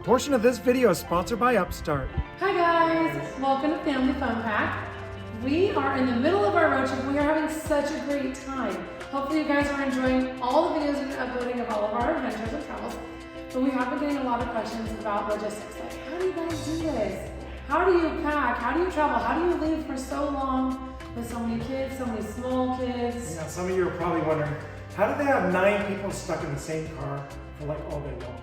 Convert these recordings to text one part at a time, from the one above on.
portion of this video is sponsored by Upstart. Hi guys, welcome to Family Fun Pack. We are in the middle of our road trip. We are having such a great time. Hopefully you guys are enjoying all the videos we've been uploading of all of our adventures and travels. But we have been getting a lot of questions about logistics, like how do you guys do this? How do you pack? How do you travel? How do you leave for so long with so many kids, so many small kids? Yeah, some of you are probably wondering, how do they have 9 people stuck in the same car for like all day long?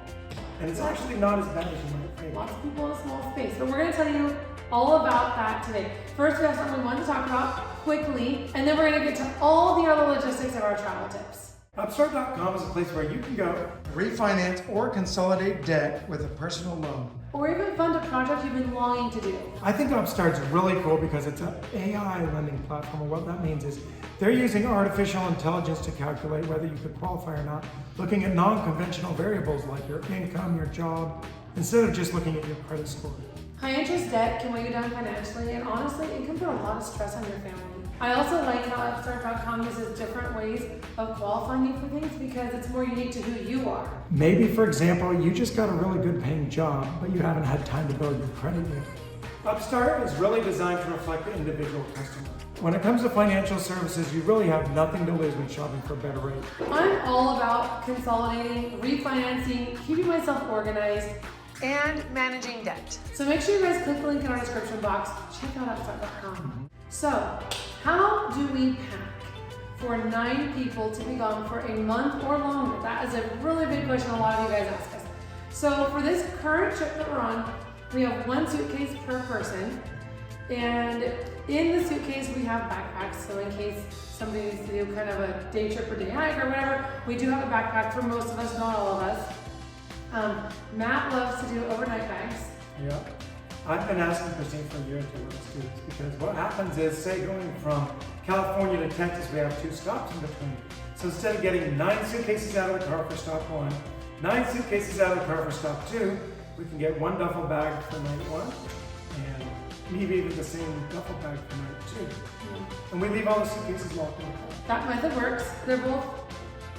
And it's actually not as bad as you might think. Lots of people in a small space. But we're going to tell you all about that today. First, we have something we want to talk about quickly, and then we're going to get to all the other logistics of our travel tips. Upstart.com is a place where you can go refinance or consolidate debt with a personal loan. Or even fund a project you've been longing to do. I think Upstart's really cool because it's an AI lending platform, and what that means is they're using artificial intelligence to calculate whether you could qualify or not, looking at non-conventional variables like your income, your job, instead of just looking at your credit score. High interest debt can weigh you down financially, and honestly, it can put a lot of stress on your family. I also like how Upstart.com uses different ways of qualifying you for things because it's more unique to who you are. Maybe, for example, you just got a really good paying job, but you haven't had time to build your credit yet. Upstart is really designed to reflect the individual customer. When it comes to financial services, you really have nothing to lose when shopping for a better rate. I'm all about consolidating, refinancing, keeping myself organized, and managing debt. So make sure you guys click the link in our description box. Check out Upstart.com. So, how do we pack for 9 people to be gone for a month or longer? That is a really big question a lot of you guys ask us. So for this current trip that we're on, we have 1 suitcase per person. And in the suitcase, we have backpacks. So in case somebody needs to do kind of a day trip or day hike or whatever, we do have a backpack for most of us, not all of us. Matt loves to do overnight bags. Yeah. I've been asking Kristine for a year to let us do this because what happens is, say going from California to Texas, we have 2 stops in between. So instead of getting 9 suitcases out of the car for stop 1, 9 suitcases out of the car for stop 2, we can get 1 duffel bag for night 1 and maybe even the same duffel bag for night 2. And we leave all the suitcases locked in the car. That method works. They're both,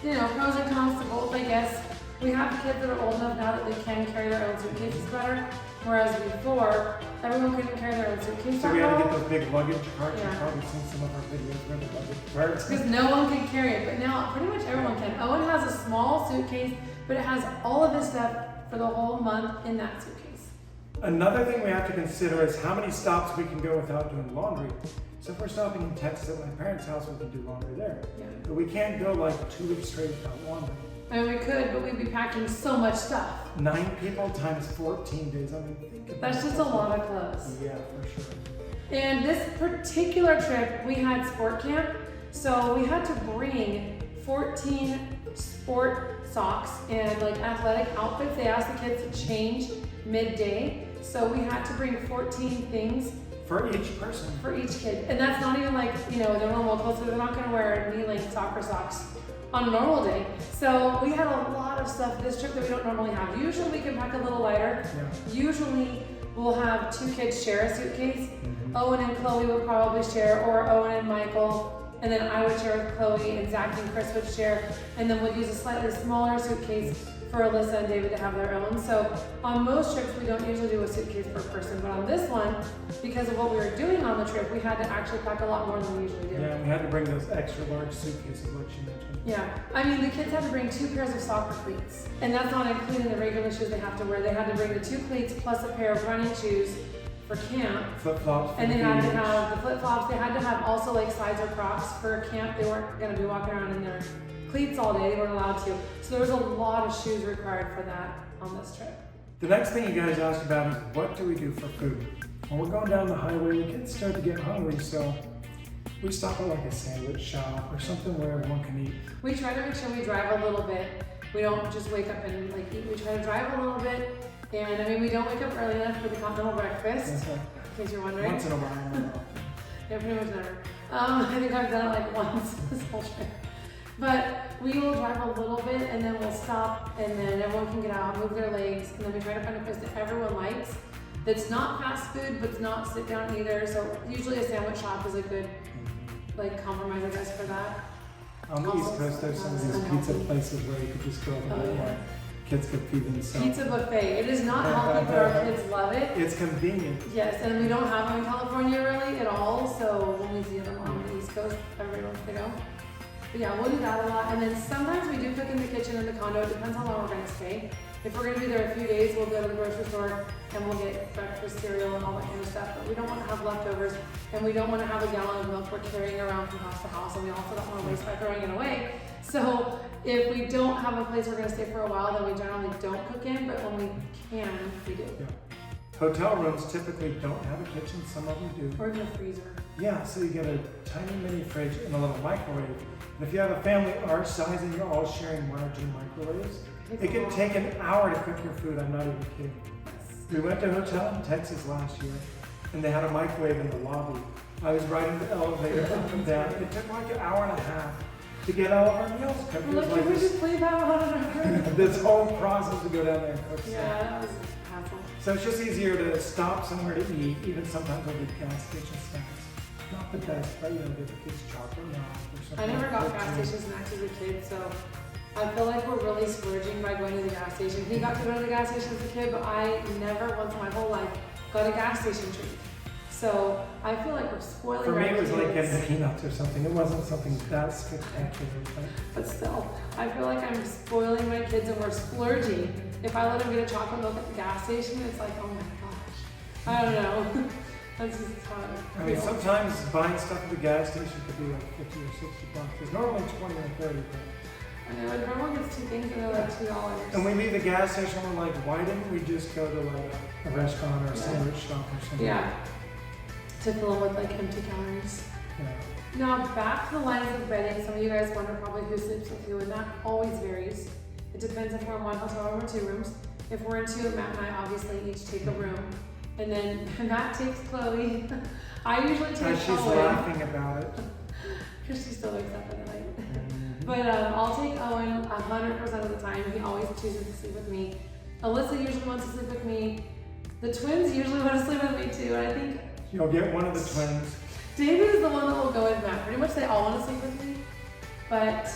pros and cons to both, I guess. We have kids that are old enough now that they can carry their own suitcases better, whereas before, everyone couldn't carry their own suitcase. So we had to get those big luggage carts. Yeah. You've probably seen some of our videos where the luggage carts. Because no one could carry it, but now pretty much everyone can. Owen has a small suitcase, but it has all of his stuff for the whole month in that suitcase. Another thing we have to consider is how many stops we can go without doing laundry. So if we're stopping in Texas at my parents' house, we can do laundry there. Yeah. But we can't go like 2 weeks straight without laundry. I mean, we could, but we'd be packing so much stuff. 9 people times 14 days. I mean, think about That's just a lot of clothes. Yeah, for sure. And this particular trip, we had sport camp, so we had to bring 14 sport socks and like athletic outfits. They asked the kids to change midday, so we had to bring 14 things for each person. For each kid, and that's not even like their normal clothes. So they're not going to wear knee-length soccer socks on a normal day. So we had a lot of stuff this trip that we don't normally have. Usually we can pack a little lighter. Yeah. Usually we'll have 2 kids share a suitcase. Owen and Chloe would probably share, or Owen and Michael, and then I would share with Chloe, and Zach and Chris would share, and then we'd use a slightly smaller suitcase for Alyssa and David to have their own. So on most trips we don't usually do a suitcase per person, but on this one, because of what we were doing on the trip, we had to actually pack a lot more than we usually do. Yeah, we had to bring those extra large suitcases like she mentioned. Yeah, I mean the kids had to bring 2 pairs of soccer cleats, and that's not including the regular shoes they have to wear. They had to bring the 2 cleats plus a pair of running shoes for camp. Flip-flops. And they had to have the flip-flops. They had to have also like slides or Crocs for camp. They weren't going to be walking around in their cleats all day. They weren't allowed to. So there was a lot of shoes required for that on this trip. The next thing you guys asked about is what do we do for food? When we're going down the highway, the kids start to get hungry, so we stop at like a sandwich shop or something where everyone can eat. We try to make sure we drive a little bit. We don't just wake up and like eat. We try to drive a little bit. And I mean, we don't wake up early enough for the continental breakfast, in case you're wondering. Once in a while. Yeah, pretty much never. I think I've done it like once this whole trip. But we will drive a little bit and then we'll stop and then everyone can get out, move their legs, and then we try to find a place that everyone likes. That's not fast food, but it's not sit down either. So usually a sandwich shop is a good compromise, I guess, for that. On the East Coast, there's some of these pizza places where you could just go and kids could feed themselves. Pizza buffet. It is not healthy, but our kids love it. It's convenient. Yes, and we don't have them in California really at all, so when we see them on the East Coast, everybody wants to go. But yeah, we'll do that a lot. And then sometimes we do cook in the kitchen in the condo. It depends how long we're going to stay. If we're going to be there a few days, we'll go to the grocery store and we'll get breakfast cereal and all that kind of stuff. But we don't want to have leftovers, and we don't want to have a gallon of milk we're carrying around from house to house, and we also don't want to waste by throwing it away. So if we don't have a place we're going to stay for a while, then we generally don't cook in, but when we can, we do. Yeah. Hotel rooms typically don't have a kitchen, some of them do. Or even a freezer. Yeah, so you get a tiny mini fridge and a little microwave. And if you have a family our size and you're all sharing 1 or 2 microwaves, it can take an hour to cook your food, I'm not even kidding. We went to a hotel in Texas last year, and they had a microwave in the lobby. I was riding the elevator up and down. It took like an hour and a half to get all of our meals cooked. We're like, can we just leave out on our this whole process to go down there and cook stuff. Yeah, that was a hassle. So it's just easier to stop somewhere to eat, even sometimes we'll get gas station snacks. Not the best, but you know, give the kids chocolate milk or something. I never got gas station snacks as a kid, so I feel like we're really splurging by going to the gas station. He got to go to the gas station as a kid, but I never once in my whole life got a gas station treat. So I feel like we're spoiling For me, our it was kids. like getting peanuts or something. It wasn't something that spectacular. But still, I feel like I'm spoiling my kids and we're splurging. If I let them get a chocolate milk at the gas station, it's like, oh my gosh. I don't know. That's just how I I mean, feel. sometimes buying stuff at the gas station could be like 50 or 60 bucks. It's normally 20 or 30. I know, and grandma gets 2 things and they're like $2. And we leave the gas station, we're like, why didn't we just go to like a restaurant or a sandwich shop or something? Yeah. To fill them with like empty calories. Yeah. Now back to the lines of bedding. Some of you guys wonder probably who sleeps with who, and that always varies. It depends if we're in one hotel room or 2 rooms. If we're in 2, Matt and I obviously each take a room. And then Matt takes Chloe. I usually take As she's Owen. laughing about it. Because she still wakes up at night. Mhm. But I'll take Owen 100% of the time. He always chooses to sleep with me. Alyssa usually wants to sleep with me. The twins usually want to sleep with me too. And I think You'll get one of the twins. David is the one that will go with Matt. Pretty much they all want to sleep with me. But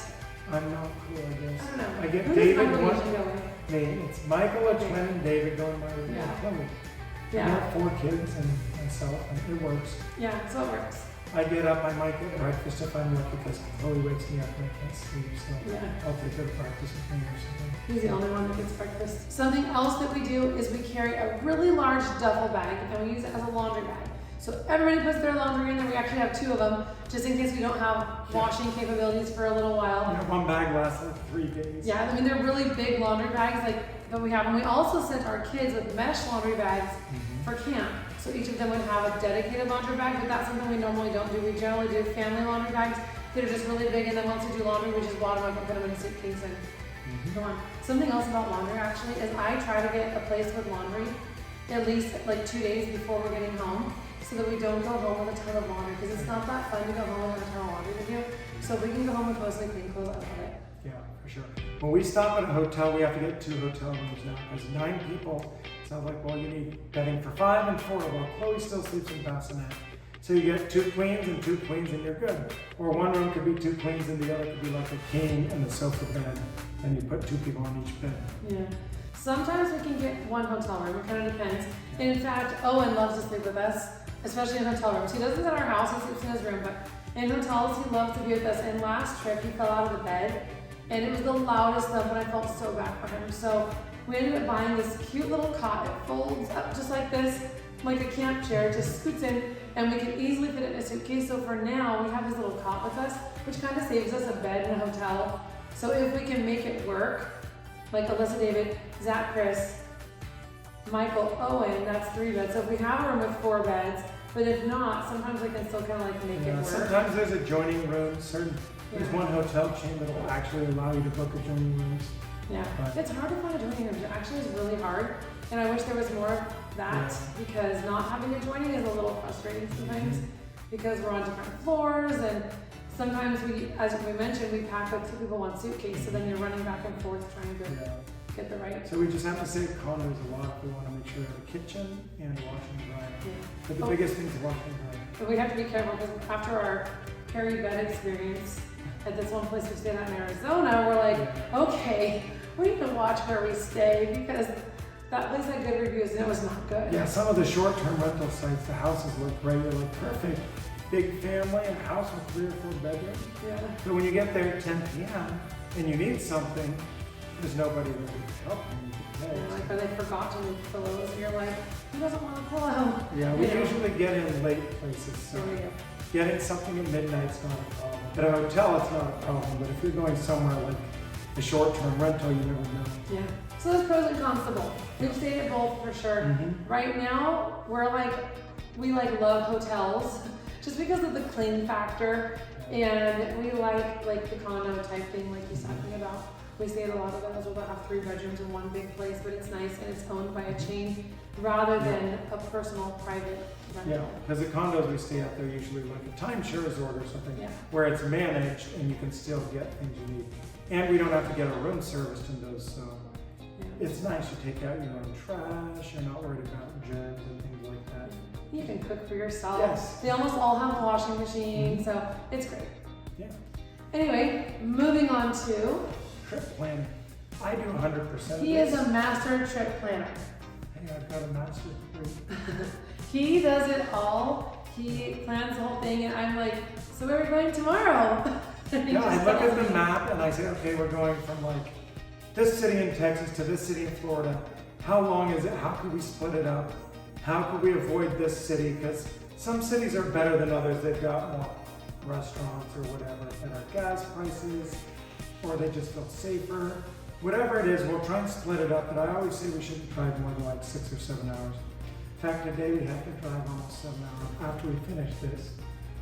I'm not cool, I guess. I don't know. I get Who does David Michael one. usually go with? Me. It's Michael, a twin, and David going my way. Yeah. Chloe. I Yeah. have 4 kids and myself, and it works. Yeah, so it works. I get up, I might get breakfast if I'm lucky because Chloe wakes me up and I can't sleep, so Yeah. I'll take her to breakfast with me or something. He's the only one that gets breakfast. Something else that we do is we carry a really large duffel bag and we use it as a laundry bag. So everybody puts their laundry in there. We actually have 2 of them just in case we don't have washing capabilities for a little while. You know, one bag lasts like 3 days. Yeah, I mean they're really big laundry bags like that we have, and we also sent our kids with mesh laundry bags for camp. So each of them would have a dedicated laundry bag, but that's something we normally don't do. We generally do family laundry bags that are just really big, and then once we do laundry, we just bottom up and put them in a suitcase and go on. Something else about laundry actually is I try to get a place with laundry at least like 2 days before we're getting home, so that we don't go home with a ton of laundry, because it's not that fun to go home with a ton of laundry to do. So if we can go home with mostly clean clothes, I love it. Yeah, for sure. When we stop at a hotel, we have to get 2 hotel rooms now. There's 9 people. Sounds like, well, you need bedding for 5 and 4. Well, Chloe still sleeps in bassinet. So you get 2 queens and 2 queens and you're good. Or one room could be 2 queens and the other could be like a king and a sofa bed. And you put 2 people on each bed. Yeah. Sometimes we can get 1 hotel room. It kind of depends. In fact, Owen loves to sleep with us, especially in hotel rooms. He doesn't at our house. He sleeps in his room, but in hotels, he loves to be with us. And last trip, he fell out of the bed, and it was the loudest thump, and I felt so bad for him. So we ended up buying this cute little cot. It folds up just like this, like a camp chair. It just scoots in, and we can easily fit it in a suitcase. So for now, we have this little cot with us, which kind of saves us a bed in a hotel. So if we can make it work, like Alyssa, David, Zach, Chris, Michael, Owen, that's 3 beds. So if we have a room with 4 beds, but if not, sometimes we can still kind of like make it work. Sometimes there's adjoining rooms. There's one hotel chain that will actually allow you to book adjoining rooms. Yeah, But- it's hard to find adjoining rooms. It actually is really hard, and I wish there was more of that, because not having adjoining is a little frustrating sometimes, because we're on different floors, and sometimes we, as we mentioned, we pack like 2 people 1 suitcase, so then you're running back and forth trying to Yeah. get the right. So we just have to save condos a lot. We want to make sure we have a kitchen and a washing and dryer. Yeah. But the biggest thing is washing and dryer. But we have to be careful, because after our Harry bed experience at this one place we stayed at in Arizona, we're like, okay, we need to watch where we stay because that place had good reviews and it was not good. Yeah, some of the short-term rental sites, the houses look great, they look perfect. Big family, a house with 3 or 4 bedrooms. Yeah. But when you get there at 10 p.m. and you need something, there's nobody there to help you. Yeah, like, or they forgot to move pillows and you're like, who doesn't want a pillow? Yeah, we usually get in late places, so There we go. getting something at midnight's not a problem. At a hotel, it's not a problem, but if you're going somewhere like a short-term rental, you never know. Yeah. So there's pros and cons to both. We've stayed at both for sure. Mm-hmm. Right now, we love hotels just because of the clean factor, and we like the condo type thing like he's talking about. We stay at a lot of those. We'll have 3 bedrooms in one big place, but it's nice and it's owned by a chain rather than a personal private rental. Yeah, because the condos we stay at, they're usually like a timeshare resort or something, Yeah. where it's managed and you can still get things you need. And we don't have to get a room serviced in those, so it's nice. You take out your own trash, you're not worried about germs and things like that. You can cook for yourself. Yes. They almost all have a washing machine, so it's great. Yeah. Anyway, moving on to, Trip planning. I do 100% of he this. is a master trip planner. Hey, I've got a master's degree. He does it all. He plans the whole thing, and I'm like, so where are we going tomorrow? Yeah, I look at the map and I say, okay, we're going from like this city in Texas to this city in Florida. How long is it? How could we split it up? How could we avoid this city? Because some cities are better than others. They've got more restaurants or whatever, better gas prices, or they just feel safer. Whatever it is, we'll try and split it up, but I always say we shouldn't drive more than like 6 or 7 hours. In fact, today we have to drive almost 7 hours after we finish this.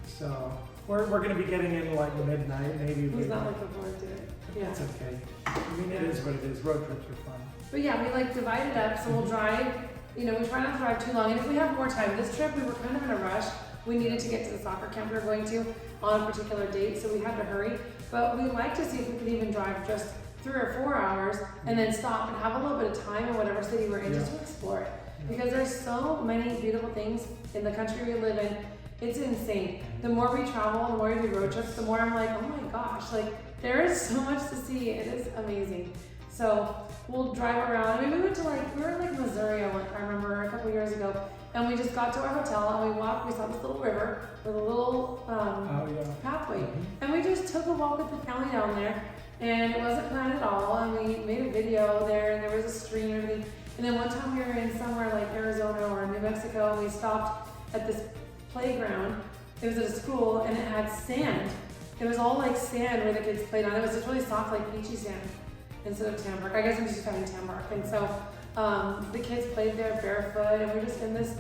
So we're going to be getting in like midnight, maybe He's later. not looking forward to it. Yeah. It's okay. I mean, it is what it is. Road trips are fun. But yeah, we divide it up, so we'll drive, we try not to drive too long, and if we have more time, this trip we were kind of in a rush. We needed to get to the soccer camp we were going to on a particular date, so we had to hurry. But we like to see if we could even drive just 3 or 4 hours and then stop and have a little bit of time in whatever city we're in just to explore it. Because there's so many beautiful things in the country we live in. It's insane. The more we travel, the more we do road trips, the more I'm like, oh my gosh, there is so much to see. It is amazing. So we'll drive around. I mean, we went to we were in Missouri, I remember a couple years ago, and we just got to our hotel and we saw this little river with a little pathway. And we just took a walk with the family down there, and it wasn't planned at all, and we made a video there, and there was a stream and everything. And then one time we were in somewhere like Arizona or New Mexico, and we stopped at this playground. It was at a school, and it had sand. It was all sand where the kids played on. It was just really soft, peachy sand instead of tan bark. I guess I'm just having tan bark. And so the kids played there barefoot, and we're just in this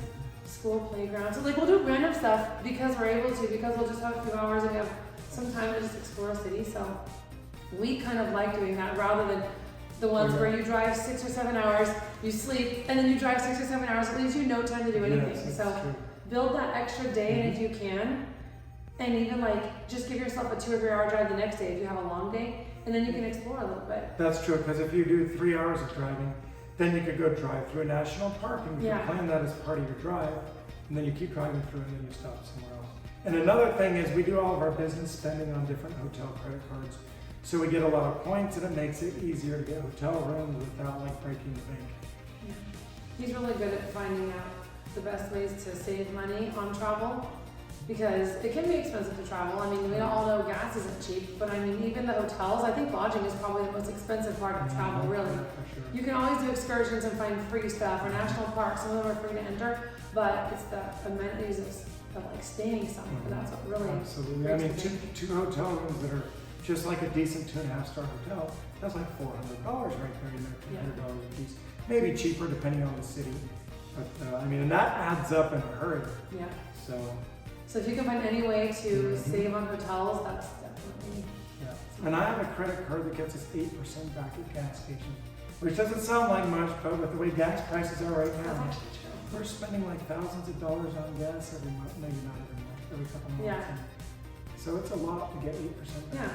school playground. So we'll do random stuff because we're able to, because we'll just have a few hours and we have some time to just explore a city. So we kind of like doing that rather than the ones where you drive 6 or 7 hours, you sleep, and then you drive 6 or 7 hours. It leaves you no time to do anything. Yes, so true. Build that extra day, and if you can, and even just give yourself a 2 or 3 hour drive the next day if you have a long day, and then you can explore a little bit. That's true, because if you do 3 hours of driving, then you could go drive through a national park, and you can plan that as part of your drive, and then you keep driving through, and then you stop somewhere else. And another thing is we do all of our business spending on different hotel credit cards, so we get a lot of points, and it makes it easier to get hotel rooms without breaking the bank. Yeah. He's really good at finding out the best ways to save money on travel, because it can be expensive to travel. I mean, we all know gas isn't cheap, but I mean, even the hotels, I think lodging is probably the most expensive part of travel, really. For sure. You can always do excursions and find free stuff, or national parks, some of them are free to enter, but it's the amenities of staying somewhere, that's what really Absolutely. I mean, two hotel rooms that are just like a decent 2.5-star hotel, that's $400 right there, $200 a piece. Maybe cheaper depending on the city. But I mean, and that adds up in a hurry. Yeah. So if you can find any way to save on hotels, that's definitely. Yeah. And I have a credit card that gets us 8% back at gas stations, which doesn't sound like much, but with the way gas prices are right now, That's actually true. we're spending thousands of dollars on gas every month, maybe not every month, every couple months. Yeah. So it's a lot to get 8% back. Yeah.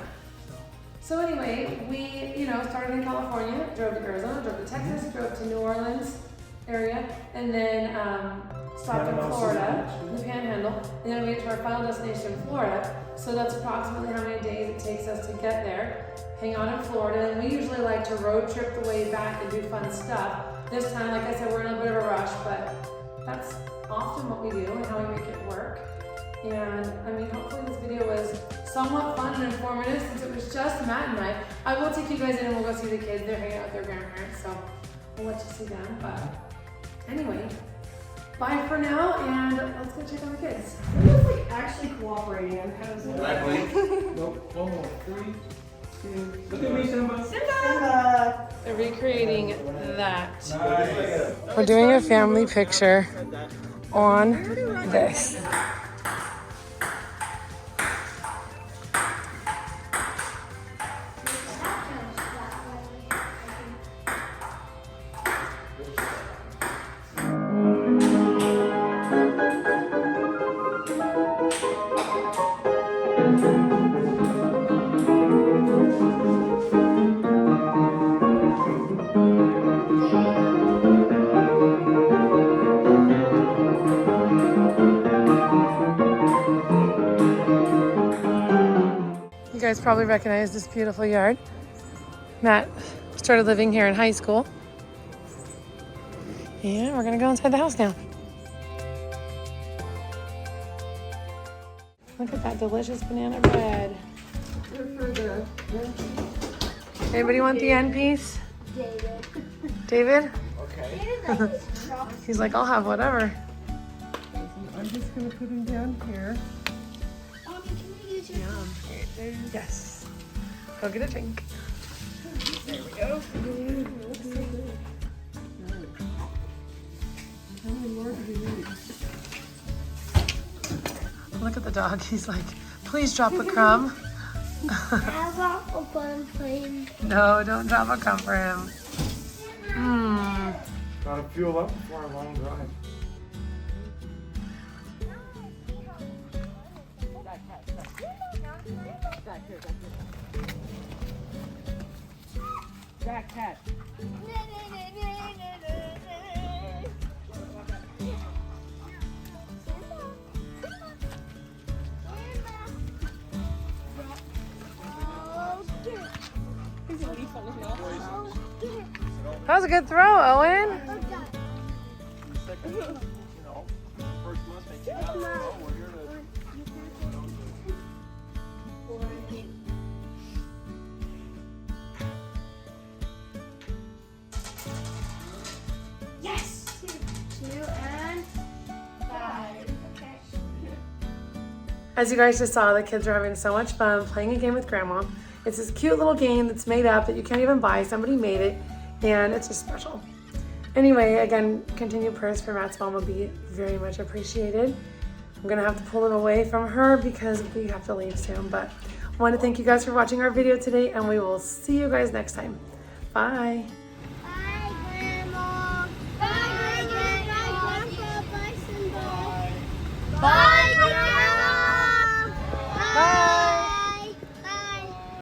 So anyway, we started in California, drove to Arizona, drove to Texas, drove to New Orleans area, and then stopped in Panama Florida, City in Beach. the Panhandle, and then we went to our final destination in Florida, So that's approximately how many days it takes us to get there. Hang out in Florida, and we usually like to road trip the way back and do fun stuff. This time, like I said, we're in a bit of a rush, but that's often what we do and how we make it work. And I mean, hopefully this video was somewhat fun and informative since it was just Matt and I will take you guys in and we'll go see the kids. They're hanging out with their grandparents, so we'll let you see them. But anyway, bye for now, and let's go check on the kids. It's like actually cooperating. I'm kind of Nope, one more. 3, 2, look at me, Simba. Simba. They're recreating that. Nice. We're doing a family picture on this. You guys probably recognize this beautiful yard. Matt started living here in high school. And we're gonna go inside the house now. Look at that delicious banana bread. Anybody want the end piece? David? Okay. He's like, I'll have whatever. I'm just gonna put him down here. Yes. Go get a drink. There we go. How many more do we need? Look at the dog. He's like, please drop a crumb. No, don't drop a crumb for him. Gotta fuel up before a long drive. That cat. That was a good throw, Owen. First month they came out, so we're here to. Yes! 2 and 5. Okay. As you guys just saw, the kids are having so much fun playing a game with Grandma. It's this cute little game that's made up that you can't even buy. Somebody made it, and it's just special. Anyway, again, continued prayers for Matt's mom would be very much appreciated. I'm gonna have to pull him away from her because we have to leave soon, but I want to thank you guys for watching our video today, and we will see you guys next time. Bye.